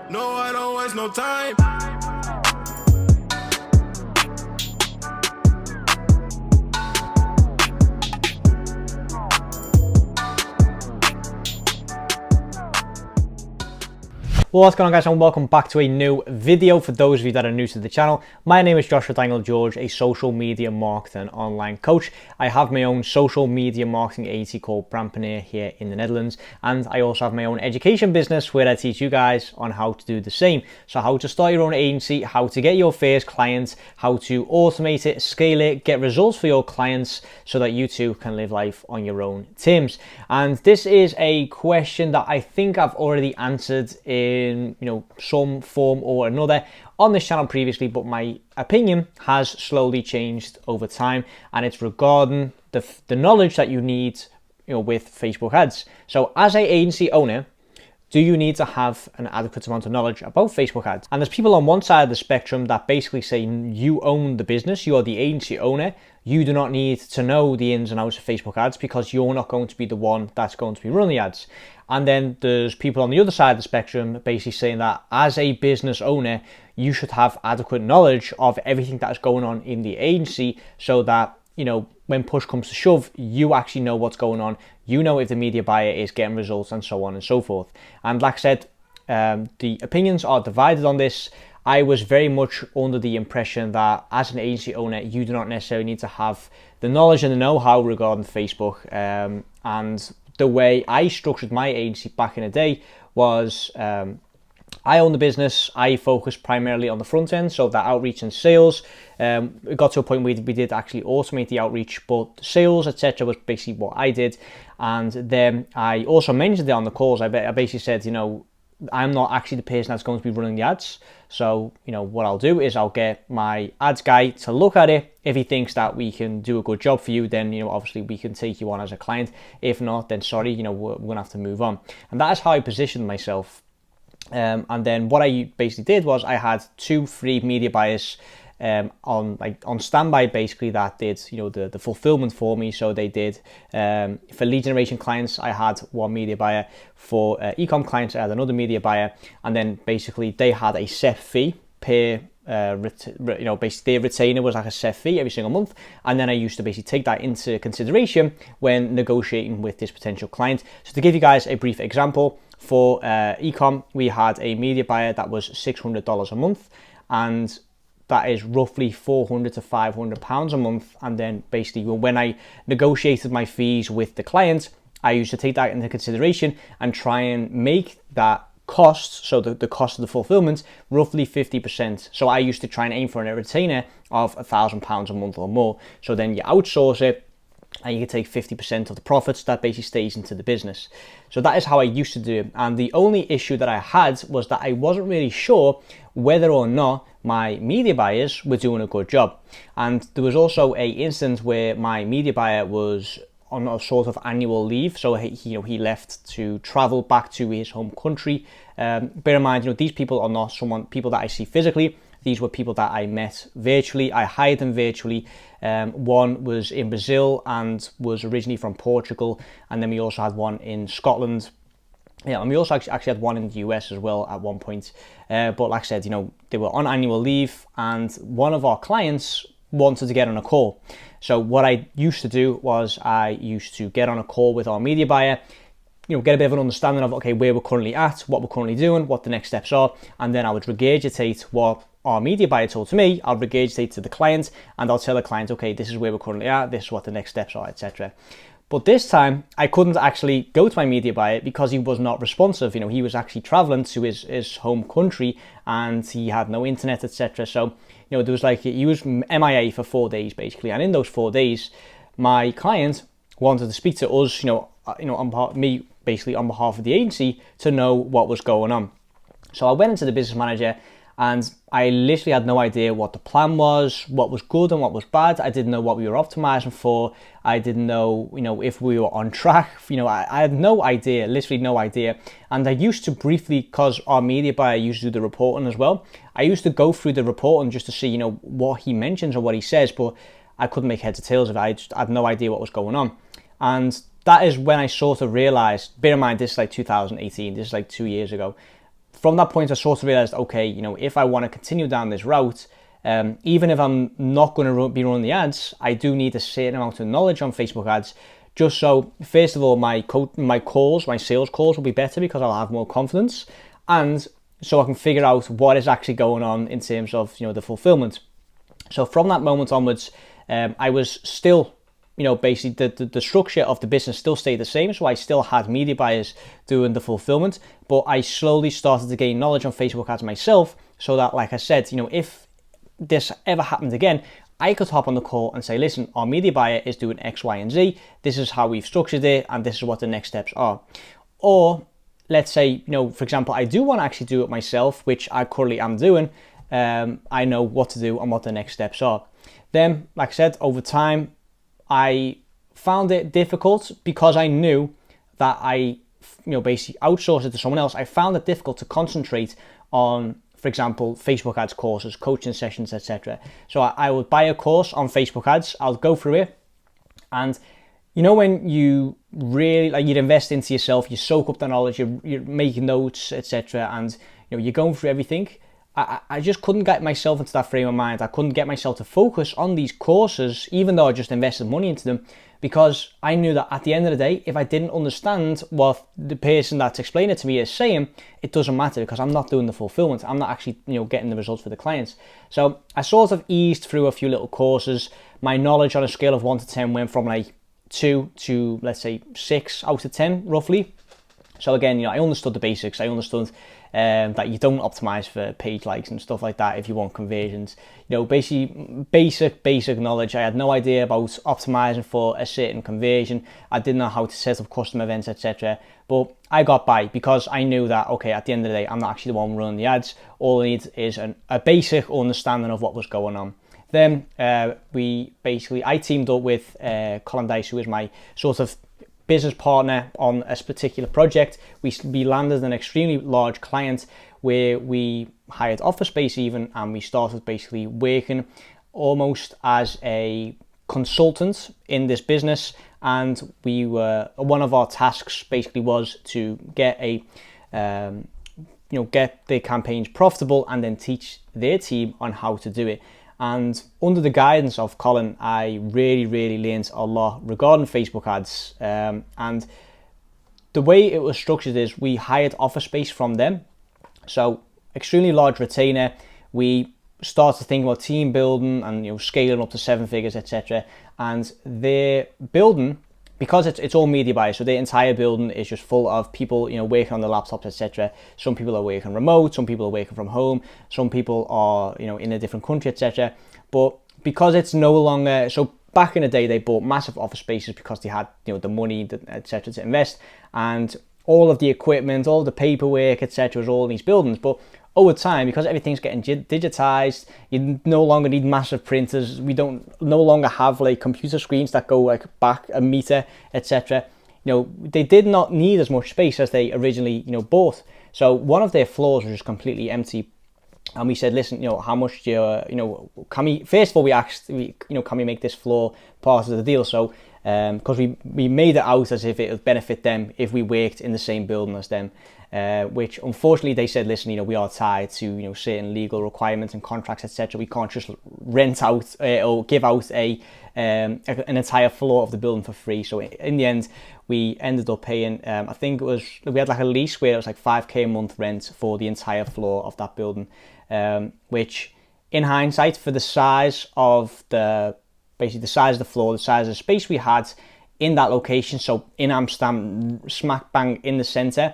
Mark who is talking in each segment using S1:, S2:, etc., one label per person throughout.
S1: No, I don't waste no time.
S2: Well, what's going on, guys, and welcome back to a new video. For those of you that are new to the channel, my name is Joshua Daniel George, a social media marketing online coach. I have my own social media marketing agency called Brandpreneur here in the Netherlands, and I also have my own education business where I teach you guys on how to do the same. So how to start your own agency, how to get your first clients, how to automate it, scale it, get results for your clients so that you too can live life on your own terms. And this is a question that I think I've already answered in some form or another on this channel previously, but my opinion has slowly changed over time, and it's regarding the knowledge that you need with Facebook ads. So as an agency owner, do you need to have an adequate amount of knowledge about Facebook ads? And there's people on one side of the spectrum that basically say you own the business, you are the agency owner, you do not need to know the ins and outs of Facebook ads because you're not going to be the one that's going to be running the ads. And then there's people on the other side of the spectrum basically saying that as a business owner, you should have adequate knowledge of everything that is going on in the agency so that, when push comes to shove, you actually know what's going on. You know if the media buyer is getting results and so on and so forth. And like I said, the opinions are divided on this. I was very much under the impression that as an agency owner, you do not necessarily need to have the knowledge and the know-how regarding Facebook. And the way I structured my agency back in the day was I own the business. I focused primarily on the front end, so that outreach and sales. It got to a point where we did actually automate the outreach, but sales, etc., was basically what I did. And then I also mentioned it on the calls. I basically said, I'm not actually the person that's going to be running the ads. So, what I'll do is I'll get my ads guy to look at it. If he thinks that we can do a good job for you, then, obviously we can take you on as a client. If not, then sorry, we're going to have to move on. And that is how I positioned myself. And then what I basically did was I had 2 free media buyers on standby, basically, that did the fulfillment for me. So they did for lead generation clients, I had 1 media buyer. For e-com clients, I had another media buyer, and then basically they had a set fee per basically their retainer was like a set fee every single month, and then I used to basically take that into consideration when negotiating with this potential client. So to give you guys a brief example, for e-com, we had a media buyer that was $600 a month, and that is roughly £400 to £500 a month. And then basically when I negotiated my fees with the client, I used to take that into consideration and try and make that cost, so the cost of the fulfillment, roughly 50%. So I used to try and aim for a retainer of £1,000 a month or more. So then you outsource it, and you can take 50% of the profits that basically stays into the business. So that is how I used to do it. And the only issue that I had was that I wasn't really sure whether or not my media buyers were doing a good job. And there was also a instance where my media buyer was on a sort of annual leave. So he left to travel back to his home country. Bear in mind, these people are not people that I see physically. These were people that I met virtually. I hired them virtually. One was in Brazil and was originally from Portugal. And then we also had one in Scotland. Yeah, and we also actually had one in the US as well at one point. But like I said, they were on annual leave, and one of our clients wanted to get on a call. So what I used to do was I used to get on a call with our media buyer, get a bit of an understanding of, okay, where we're currently at, what we're currently doing, what the next steps are. And then I would regurgitate what our media buyer told to me. I'll regurgitate to the client, and I'll tell the client, okay, this is where we're currently at, this is what the next steps are, etc. But this time I couldn't actually go to my media buyer because he was not responsive. He was actually traveling to his home country, and he had no internet, etc. So, there was he was MIA for 4 days basically. And in those 4 days, my client wanted to speak to us, on behalf of the agency, to know what was going on. So I went into the business manager, and I literally had no idea what the plan was, what was good and what was bad. I didn't know what we were optimizing for. I didn't know, if we were on track. I had no idea, literally no idea. And I used to briefly, because our media buyer used to do the reporting as well, I used to go through the reporting just to see, what he mentions or what he says, but I couldn't make heads or tails of it. I had no idea what was going on. And that is when I sort of realized, bear in mind, this is like 2018, this is like 2 years ago. from that point, I sort of realized, okay, if I want to continue down this route, even if I'm not going to be running the ads, I do need a certain amount of knowledge on Facebook ads, just so, first of all, my sales calls will be better because I'll have more confidence, and so I can figure out what is actually going on in terms of, the fulfillment. So from that moment onwards, I was still, basically the structure of the business still stayed the same. So I still had media buyers doing the fulfillment, but I slowly started to gain knowledge on Facebook ads myself, so that, like I said, if this ever happened again, I could hop on the call and say, listen, our media buyer is doing X, Y, and Z. This is how we've structured it, and this is what the next steps are. Or let's say, for example, I do want to actually do it myself, which I currently am doing. I know what to do and what the next steps are. Then, like I said, over time, I found it difficult because I knew that I, basically outsourced it to someone else. I found it difficult to concentrate on, for example, Facebook ads courses, coaching sessions, etc. So I would buy a course on Facebook ads, I'll go through it, and when you really, you'd invest into yourself, you soak up the knowledge, you're making notes, etc., and you're going through everything. I just couldn't get myself into that frame of mind. I couldn't get myself to focus on these courses, even though I just invested money into them, because I knew that at the end of the day, if I didn't understand what the person that's explaining it to me is saying, it doesn't matter, because I'm not doing the fulfillment. I'm not actually, getting the results for the clients. So I sort of eased through a few little courses. My knowledge on a scale of 1 to 10 went from like 2 to, let's say, 6 out of 10, roughly. So again, I understood the basics. I understood that you don't optimize for page likes and stuff like that if you want conversions. Basically basic knowledge. I had no idea about optimizing for a certain conversion. I didn't know how to set up custom events, etc. But I got by because I knew that, okay, at the end of the day, I'm not actually the one running the ads. All I need is a basic understanding of what was going on. Then I teamed up with Colin Dice, who is my sort of business partner on a particular project. We landed an extremely large client where we hired office space even, and we started basically working almost as a consultant in this business. And one of our tasks basically was to get get the campaigns profitable and then teach their team on how to do it. And under the guidance of Colin, I really learned a lot regarding Facebook ads. And the way it was structured is we hired office space from them. So extremely large retainer. We started thinking about team building and scaling up to 7 figures, etc. And their building, because it's all media buyers, so their entire building is just full of people, working on the laptops, etc. Some people are working remote, some people are working from home, some people are, in a different country, etc. But because it's no longer, so back in the day, they bought massive office spaces because they had, the money, etc. to invest, and all of the equipment, all the paperwork, etc. was all in these buildings. But over time, because everything's getting digitized, you no longer need massive printers. We no longer have like computer screens that go like back a meter, etc. They did not need as much space as they originally, bought. So one of their floors was just completely empty. And we said, listen, how much do can we, first of all, we asked, can we make this floor part of the deal? So, because we made it out as if it would benefit them if we worked in the same building as them, which unfortunately they said, listen, we are tied to, certain legal requirements and contracts, etc. We can't just rent out or give out an entire floor of the building for free. So in the end, we ended up paying, I think it was, we had like a lease where it was like 5k a month rent for the entire floor of that building, which in hindsight, for the size of the size of the floor, the size of the space we had in that location, so in Amsterdam, smack bang in the center,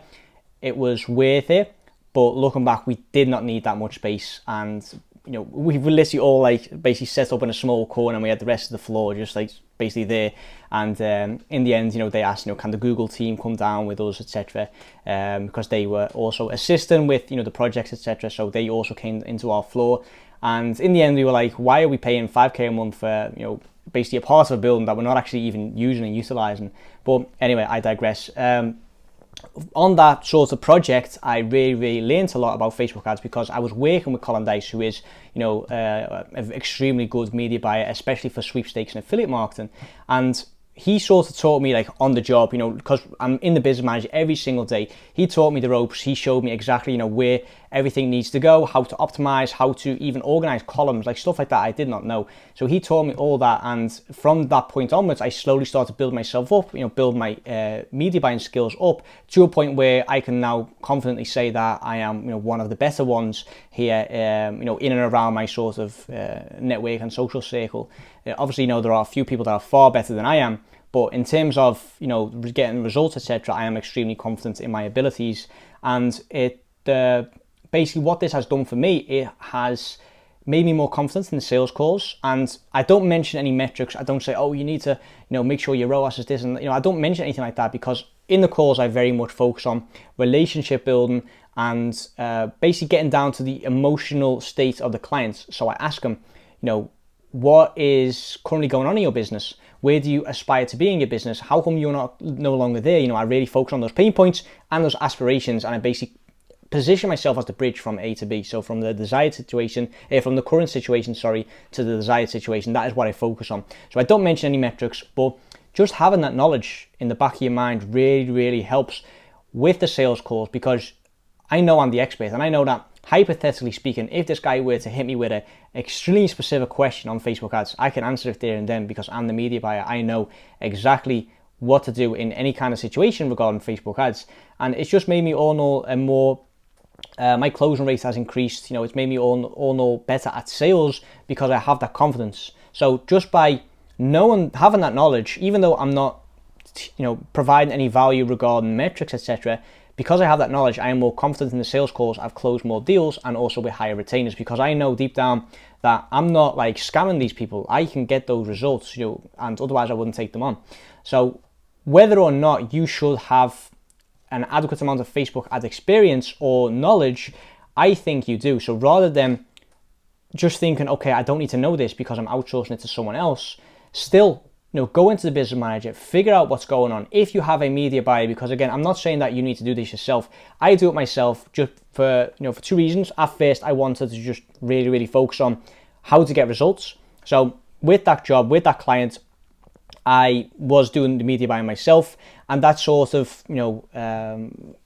S2: it was worth it. But looking back, we did not need that much space, and we were literally all like basically set up in a small corner, and we had the rest of the floor just like basically there. And in the end, they asked, can the Google team come down with us, etc. Because they were also assisting with the projects, etc. So they also came into our floor. And in the end, we were like, why are we paying 5k a month for basically a part of a building that we're not actually even using and utilizing? But anyway, I digress. On that sort of project, I really learned a lot about Facebook ads because I was working with Colin Dice, who is, an extremely good media buyer, especially for sweepstakes and affiliate marketing. And he sort of taught me like on the job, because I'm in the business manager every single day. He taught me the ropes. He showed me exactly, where everything needs to go, how to optimize, how to even organize columns, like stuff like that I did not know. So he taught me all that. And from that point onwards, I slowly started to build myself up, build my media buying skills up to a point where I can now confidently say that I am, one of the better ones here, in and around my sort of network and social circle. Obviously, there are a few people that are far better than I am, but in terms of, getting results, etc., I am extremely confident in my abilities. And it basically what this has done for me, it has made me more confident in the sales calls. And I don't mention any metrics. I don't say, oh, you need to, make sure your ROAS is this. And, I don't mention anything like that, because in the calls, I very much focus on relationship building and basically getting down to the emotional state of the clients. So I ask them, what is currently going on in your business? Where do you aspire to be in your business? How come you're no longer there? I really focus on those pain points and those aspirations, and I basically position myself as the bridge from A to B. So from the desired situation, from the current situation, to the desired situation. That is what I focus on. So I don't mention any metrics, but just having that knowledge in the back of your mind really, really helps with the sales calls, because I know I'm the expert, and I know that, hypothetically speaking, if this guy were to hit me with an extremely specific question on Facebook ads, I can answer it there and then, because I'm the media buyer. I know exactly what to do in any kind of situation regarding Facebook ads. And it's just made me all know and more, my closing rate has increased. It's made me all know better at sales, because I have that confidence. So just by having that knowledge, even though I'm not, providing any value regarding metrics, etc., because I have that knowledge, I am more confident in the sales calls. I've closed more deals, and also with higher retainers, because I know deep down that I'm not like scamming these people. I can get those results, and otherwise I wouldn't take them on. So whether or not you should have an adequate amount of Facebook ad experience or knowledge, I think you do. So rather than just thinking, okay, I don't need to know this because I'm outsourcing it to someone else, still, go into the business manager, figure out what's going on. If you have a media buyer, because again, I'm not saying that you need to do this yourself. I do it myself just for two reasons. At first, I wanted to just really, really focus on how to get results. So with that job, with that client, I was doing the media buying myself, and that sort of,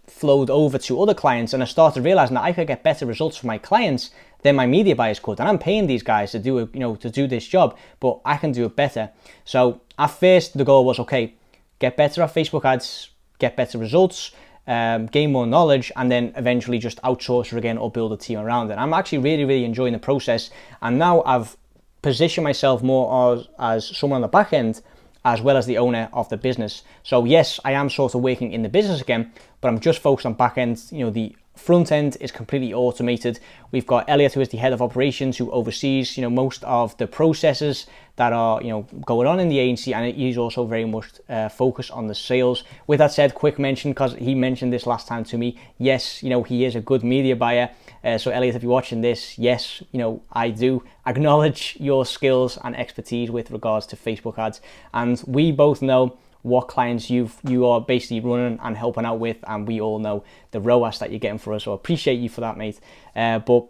S2: flowed over to other clients, and I started realizing that I could get better results for my clients than my media buyers could. And I'm paying these guys to do it, to do this job, but I can do it better. So at first, the goal was, okay, get better at Facebook ads, get better results, gain more knowledge, and then eventually just outsource it again or build a team around it. I'm actually really, really enjoying the process, and now I've positioned myself more as someone on the back end, as well as the owner of the business. So yes, I am sort of working in the business again, but I'm just focused on back end. The front end is completely automated. We've got Elliot, who is the head of operations, who oversees, most of the processes that are, going on in the agency, and he's also very much focused on the sales. With that said, quick mention, because he mentioned this last time to me, yes, he is a good media buyer. So Elliot, if you're watching this, yes, I do acknowledge your skills and expertise with regards to Facebook ads, and we both know what clients you are basically running and helping out with, and we all know the ROAS that you're getting for us, so I appreciate you for that, mate. But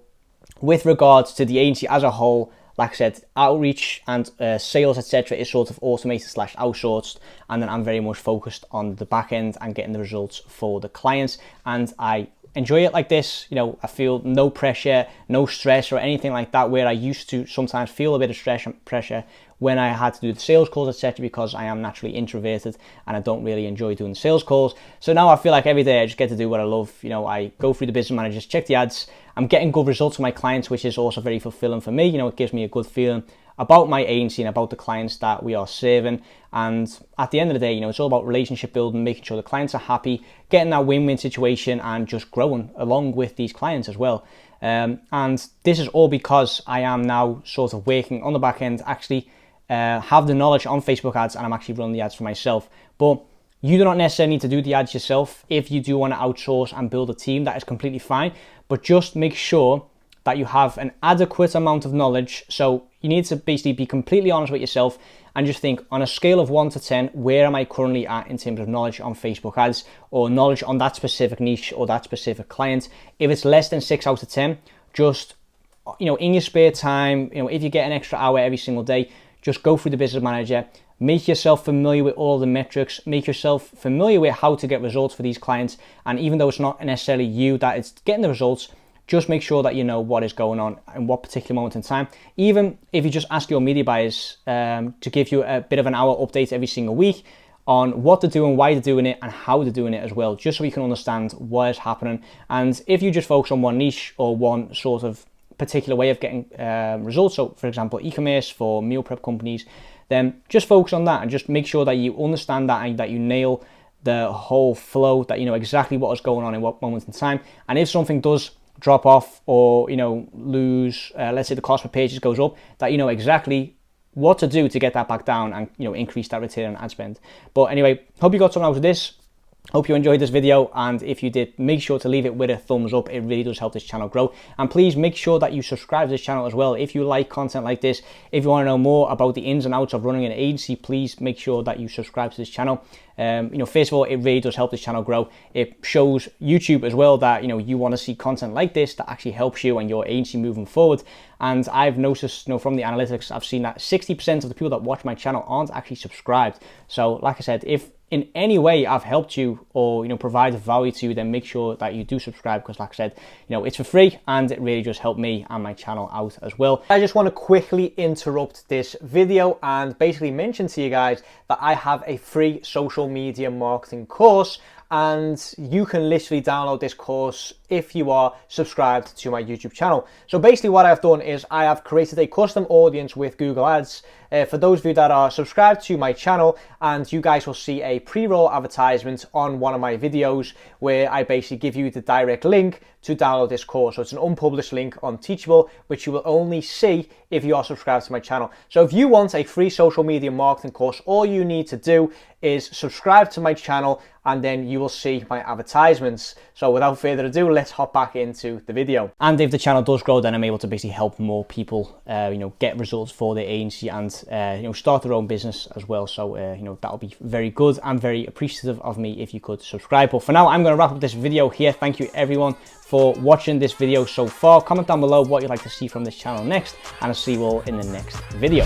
S2: with regards to the agency as a whole, like I said, outreach and sales, etc., is sort of automated / outsourced, and then I'm very much focused on the back end and getting the results for the clients, and I enjoy it like this. I feel no pressure, no stress or anything like that, where I used to sometimes feel a bit of stress and pressure when I had to do the sales calls, etc., because I am naturally introverted and I don't really enjoy doing the sales calls. So now I feel like every day I just get to do what I love. I go through the business managers, check the ads. I'm getting good results for my clients, which is also very fulfilling for me. It gives me a good feeling about my agency and about the clients that we are serving. And at the end of the day, it's all about relationship building, making sure the clients are happy, getting that win-win situation, and just growing along with these clients as well. And this is all because I am now sort of working on the back end, actually have the knowledge on Facebook ads, and I'm actually running the ads for myself. But you do not necessarily need to do the ads yourself. If you do want to outsource and build a team, that is completely fine. But just make sure that you have an adequate amount of knowledge. So you need to basically be completely honest with yourself and just think, on a scale of 1 to 10, where am I currently at in terms of knowledge on Facebook ads or knowledge on that specific niche or that specific client? If it's less than 6 out of 10, just, in your spare time, if you get an extra hour every single day, just go through the business manager, make yourself familiar with all the metrics, make yourself familiar with how to get results for these clients. And even though it's not necessarily you that is getting the results, just make sure that you know what is going on in what particular moment in time. Even if you just ask your media buyers to give you a bit of an hour update every single week on what they're doing, why they're doing it, and how they're doing it as well, just so you can understand what is happening. And if you just focus on one niche or one sort of particular way of getting results, so for example, e-commerce for meal prep companies, then just focus on that and just make sure that you understand that and that you nail the whole flow, that you know exactly what is going on in what moment in time. And if something does drop off or lose, let's say the cost per page goes up, that you know exactly what to do to get that back down and increase that return on ad spend. But anyway, hope you got something out of this. Hope you enjoyed this video, and if you did, make sure to leave it with a thumbs up. It really does help this channel grow. And please make sure that you subscribe to this channel as well. If you like content like this, if you want to know more about the ins and outs of running an agency, please make sure that you subscribe to this channel. First of all, it really does help this channel grow. It shows YouTube as well that you want to see content like this that actually helps you and your agency moving forward. And I've noticed, from the analytics, I've seen that 60% of the people that watch my channel aren't actually subscribed. So like I said, if in any way I've helped you or provided value to you, then make sure that you do subscribe, because like I said, it's for free and it really just helped me and my channel out as well. I just want to quickly interrupt this video and basically mention to you guys that I have a free social media marketing course, and you can literally download this course if you are subscribed to my YouTube channel. So basically what I've done is I have created a custom audience with Google Ads for those of you that are subscribed to my channel, and you guys will see a pre-roll advertisement on one of my videos where I basically give you the direct link to download this course. So it's an unpublished link on Teachable, which you will only see if you are subscribed to my channel. So if you want a free social media marketing course, all you need to do is subscribe to my channel, and then you will see my advertisements. So without further ado, let's hop back into the video. And if the channel does grow, then I'm able to basically help more people, get results for their agency and, start their own business as well. So, that'll be very good and very appreciative of me if you could subscribe. But for now, I'm going to wrap up this video here. Thank you everyone for watching this video so far. Comment down below what you'd like to see from this channel next, and I'll see you all in the next video.